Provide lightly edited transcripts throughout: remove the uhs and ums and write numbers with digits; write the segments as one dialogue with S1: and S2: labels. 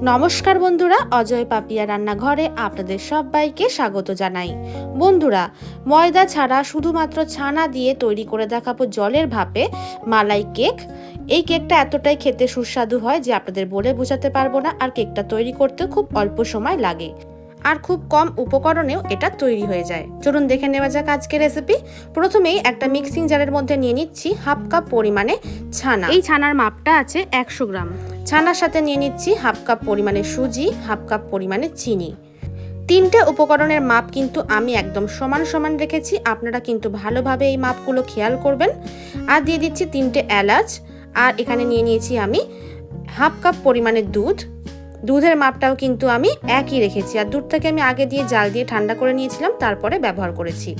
S1: নমস্কার বন্ধুরা, অজয় পাপিয়া রান্নাঘরে আপনাদের সবাইকে স্বাগত জানাই। বন্ধুরা, ময়দা ছাড়া শুধুমাত্র ছানা দিয়ে তৈরি করে দেখাবো জলের ভাপে মালাই কেক। এই কেকটা এতটাই খেতে সুস্বাদু হয় যে আপনাদের বলে বোঝাতে পারবো না। আর কেকটা তৈরি করতে খুব অল্প সময় লাগে আর খুব কম উপকরণেও এটা তৈরি হয়ে যায়। চলুন দেখে নেওয়া যাক আজকের রেসিপি। প্রথমেই একটা মিক্সিং জারের মধ্যে নিয়ে নিচ্ছি হাফ কাপ পরিমাণে ছানা। এই ছানার মাপটা আছে 100 গ্রাম। ছানার সাথে নিয়ে নিচ্ছি হাফ কাপ পরিমাণে সুজি, হাফ কাপ পরিমাণে চিনি। তিনটে উপকরণের মাপ কিন্তু আমি একদম সমান সমান রেখেছি, আপনারা কিন্তু ভালোভাবে এই মাপগুলো খেয়াল করবেন। আর দিয়ে দিচ্ছি 3টে এলাচ। আর এখানে নিয়ে নিয়েছি আমি হাফ কাপ পরিমাণে দুধ। দুধের মাপটাও কিন্তু আমি একই রেখেছি। আর দুধটাকে আমি আগে দিয়ে জাল দিয়ে ঠান্ডা করে নিয়েছিলাম, তারপরে ব্যবহার করেছি।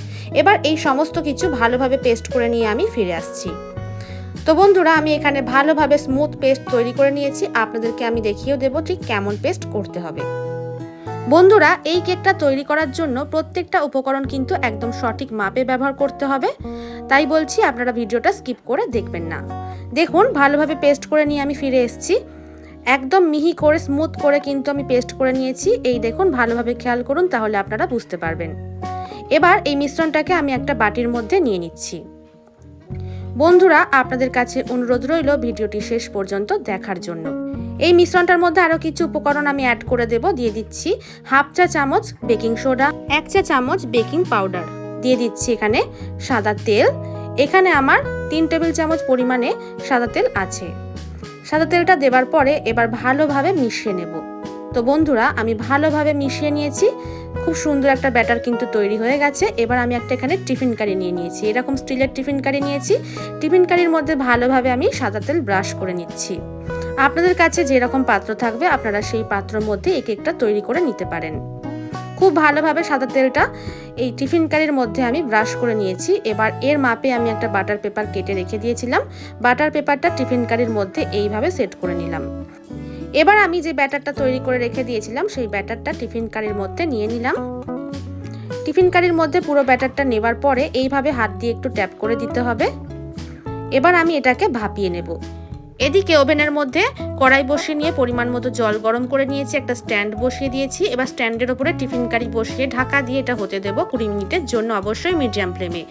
S1: এবার এই সমস্ত কিছু ভালোভাবে পেস্ট করে নিয়ে আমি ফিরে আসছি। তো বন্ধুরা, আমি এখানে ভালোভাবে স্মুথ পেস্ট তৈরি করে নিয়েছি। আপনাদেরকে আমি দেখিয়েও দেবো ঠিক কেমন পেস্ট করতে হবে। বন্ধুরা, এই কেকটা তৈরি করার জন্য প্রত্যেকটা উপকরণ কিন্তু একদম সঠিক মাপে ব্যবহার করতে হবে। তাই বলছি আপনারা ভিডিওটা স্কিপ করে দেখবেন না। দেখুন, ভালোভাবে পেস্ট করে নিয়ে আমি ফিরে এসেছি। একদম মিহি করে স্মুথ করে কিন্তু আমি পেস্ট করে নিয়েছি। এই দেখুন, ভালোভাবে খেয়াল করুন, তাহলে আপনারা বুঝতে পারবেন। এবার এই মিশ্রণটাকে আমি একটা বাটির মধ্যে নিয়ে নিচ্ছি। বন্ধুরা, আপনাদের কাছে অনুরোধ রইল ভিডিওটি শেষ পর্যন্ত দেখার জন্য। এই মিশ্রণটার মধ্যে আরও কিছু উপকরণ আমি অ্যাড করে দেব। দিয়ে দিচ্ছি হাফ চা চামচ বেকিং সোডা, 1 চা চামচ বেকিং পাউডার, দিয়ে দিচ্ছি এখানে সাদা তেল। এখানে আমার 3 টেবিল চামচ পরিমাণে সাদা তেল আছে। সাদা তেলটা দেওয়ার পরে এবার ভালোভাবে মিশিয়ে নেব। তো বন্ধুরা, আমি ভালোভাবে মিশিয়ে নিয়েছি। খুব সুন্দর একটা ব্যাটার কিন্তু তৈরি হয়ে গেছে। এবার আমি একটা এখানে টিফিন কারি নিয়ে নিয়েছি। এরকম স্টিলের টিফিন কারি নিয়েছি। টিফিন কারির মধ্যে ভালোভাবে আমি সাদা তেল ব্রাশ করে নিচ্ছি। আপনাদের কাছে যেরকম পাত্র থাকবে আপনারা সেই পাত্রের মধ্যে এই কেকটা তৈরি করে নিতে পারেন। খুব ভালোভাবে সাদা তেলটা এই টিফিন কারির মধ্যে আমি ব্রাশ করে নিয়েছি। এবার এর মাপে আমি একটা বাটার পেপার কেটে রেখে দিয়েছিলাম। বাটার পেপারটা টিফিন কারির মধ্যে এইভাবে সেট করে নিলাম। এবার আমি যে ব্যাটারটা তৈরি করে রেখে দিয়েছিলাম সেই ব্যাটারটা টিফিন কারির মধ্যে নিয়ে নিলাম। টিফিন কারির মধ্যে পুরো ব্যাটারটা নেবার পরে এইভাবে হাত দিয়ে একটু ট্যাপ করে দিতে হবে। এবার আমি এটাকে ভাপিয়ে নেব। এদিকে ওভেনের মধ্যে কড়াই বসিয়ে নিয়ে পরিমাণ মতো জল গরম করে নিয়েছি। একটা স্ট্যান্ড বসিয়ে দিয়েছি। এবার স্ট্যান্ডের উপরে টিফিন কারি বসিয়ে ঢাকা দিয়ে এটা হতে দেবো 20 মিনিটের জন্য, অবশ্যই মিডিয়াম ফ্লেমে।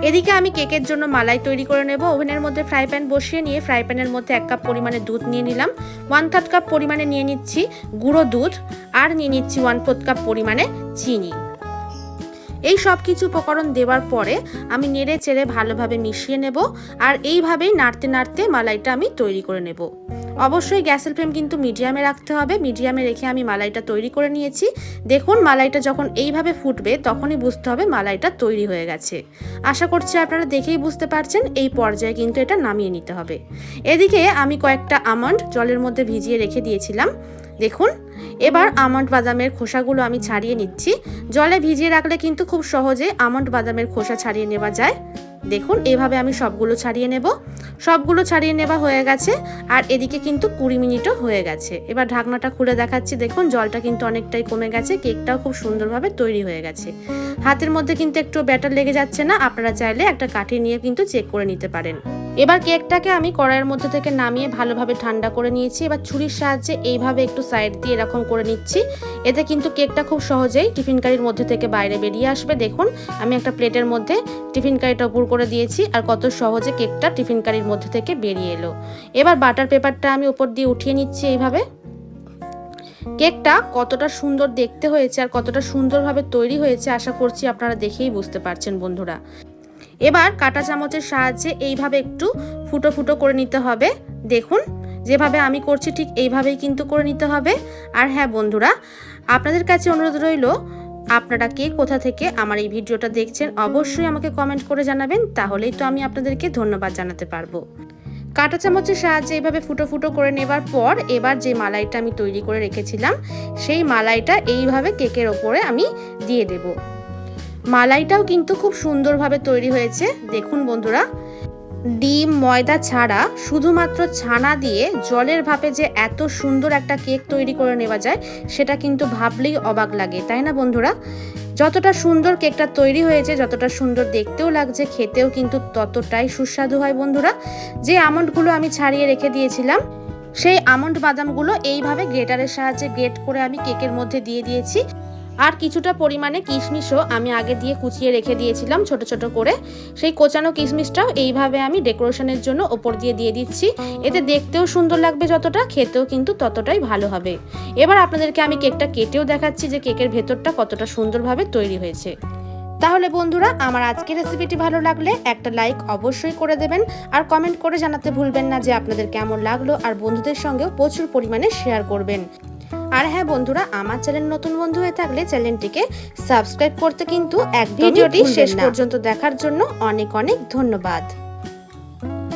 S1: এদিকে আমি কেকের জন্য মালাই তৈরি করে নেব। ওভেনের মধ্যে ফ্রাই প্যান বসিয়ে নিয়ে ফ্রাই প্যানের মধ্যে 1 কাপ পরিমাণে দুধ নিয়ে নিলাম। 1/3 কাপ পরিমাণে নিয়ে নিচ্ছি গুঁড়ো দুধ। আর নিয়ে নিচ্ছি 1/4 কাপ পরিমাণে চিনি। এই সব কিছু উপকরণ দেওয়ার পরে আমি নেড়ে চেড়ে ভালোভাবে মিশিয়ে নেব। আর এইভাবেই নাড়তে নাড়তে মালাইটা আমি তৈরি করে নেব। অবশ্যই গ্যাসের ফ্লেম কিন্তু মিডিয়ামে রাখতে হবে। মিডিয়ামে রেখে আমি মালাইটা তৈরি করে নিয়েছি। দেখুন, মালাইটা যখন এইভাবে ফুটবে তখনই বুঝতে হবে মালাইটা তৈরি হয়ে গেছে। আশা করছি আপনারা দেখেই বুঝতে পারছেন। এই পর্যায়ে কিন্তু এটা নামিয়ে নিতে হবে। এদিকে আমি কয়েকটা আমন্ড জলের মধ্যে ভিজিয়ে রেখে দিয়েছিলাম। দেখুন, এবার আমন্ড বাদামের খোসাগুলো আমি ছাড়িয়ে নিচ্ছি। জলে ভিজিয়ে রাখলে কিন্তু খুব সহজে আমন্ড বাদামের খোসা ছাড়িয়ে নেওয়া যায়। দেখুন, এইভাবে আমি সবগুলো ছাড়িয়ে নেব। সবগুলো ছাড়িয়ে নেওয়া হয়ে গেছে। আর এদিকে কিন্তু 20 মিনিটও হয়ে গেছে। এবার ঢাকনাটা খুলে দেখাচ্ছি। দেখুন, জলটা কিন্তু অনেকটাই কমে গেছে। কেকটাও খুব সুন্দরভাবে তৈরি হয়ে গেছে। হাতের মধ্যে কিন্তু একটু ব্যাটার লেগে যাচ্ছে না। আপনারা চাইলে একটা কাঠি নিয়ে কিন্তু চেক করে নিতে পারেন। এবার কেকটাকে আমি কড়াইয়ের মধ্যে থেকে নামিয়ে ভালোভাবে ঠান্ডা করে নিয়েছি। এবার ছুরির সাহায্যে এইভাবে একটু সাইড দিয়ে এরকম করে নিচ্ছি। এতে কিন্তু কেকটা খুব সহজেই টিফিন কারির মধ্যে থেকে বাইরে বেরিয়ে আসবে। দেখুন, আমি একটা প্লেটের মধ্যে টিফিন কারিটা উপর করে দিয়েছি। আর কত সহজে কেকটা টিফিন কারির মধ্যে থেকে বেরিয়ে এলো। এবার বাটার পেপারটা আমি উপর দিয়ে উঠিয়ে নিচ্ছি এইভাবে। কেকটা কতটা সুন্দর দেখতে হয়েছে আর কতটা সুন্দরভাবে তৈরি হয়েছে আশা করছি আপনারা দেখেই বুঝতে পারছেন বন্ধুরা। এবার কাঁটা চামচের সাহায্যে এইভাবে একটু ফুটো ফুটো করে নিতে হবে। দেখুন, যেভাবে আমি করছি ঠিক এইভাবেই কিন্তু করে নিতে হবে। আর হ্যাঁ বন্ধুরা, আপনাদের কাছে অনুরোধ রইল, আপনারা কে কোথা থেকে আমার এই ভিডিওটা দেখছেন অবশ্যই আমাকে কমেন্ট করে জানাবেন। তাহলেই তো আমি আপনাদেরকে ধন্যবাদ জানাতে পারবো। কাঁটা চামচের সাহায্যে এইভাবে ফুটো ফুটো করে নেবার পর এবার যে মালাইটা আমি তৈরি করে রেখেছিলাম সেই মালাইটা এইভাবে কেকের ওপরে আমি দিয়ে দেব। মালাইটাও কিন্তু খুব সুন্দরভাবে তৈরি হয়েছে। দেখুন বন্ধুরা, ডিম ময়দা ছাড়া শুধুমাত্র ছানা দিয়ে জলের ভাপে যে এত সুন্দর একটা কেক তৈরি করে নেওয়া যায় সেটা কিন্তু ভাবলেই অবাক লাগে, তাই না বন্ধুরা? যতটা সুন্দর কেকটা তৈরি হয়েছে, যতটা সুন্দর দেখতেও লাগছে, খেতেও কিন্তু ততটাই সুস্বাদু হয় বন্ধুরা। যে আমন্ডগুলো আমি ছাড়িয়ে রেখে দিয়েছিলাম সেই আমন্ড বাদামগুলো এইভাবে গ্রেটারের সাহায্যে গ্রেট করে আমি কেকের মধ্যে দিয়ে দিয়েছি। আর কিছুটা পরিমাণে কিশমিশও আমি আগে দিয়ে কুচিয়ে রেখে দিয়েছিলাম ছোট ছোট করে। সেই কোচানো কিশমিশটাও এইভাবে আমি ডেকোরেশনের জন্য ওপর দিয়ে দিচ্ছি। এতে দেখতেও সুন্দর লাগবে যতটা, খেতেও কিন্তু ততটাই ভালো হবে। এবার আপনাদেরকে আমি কেকটা কেটেও দেখাচ্ছি যে কেকের ভেতরটা কতটা সুন্দরভাবে তৈরি হয়েছে। তাহলে বন্ধুরা, আমার আজকের রেসিপিটি ভালো লাগলে একটা লাইক অবশ্যই করে দেবেন, আর কমেন্ট করে জানাতে ভুলবেন না যে আপনাদের কেমন লাগলো, আর বন্ধুদের সঙ্গেও প্রচুর পরিমাণে শেয়ার করবেন। আর হ্যাঁ বন্ধুরা, আমার চ্যানেল নতুন বন্ধু হয়ে থাকলে চ্যানেলটিকে সাবস্ক্রাইব করতে কিন্তু ভিডিওটি শেষ পর্যন্ত দেখার জন্য অনেক অনেক ধন্যবাদ।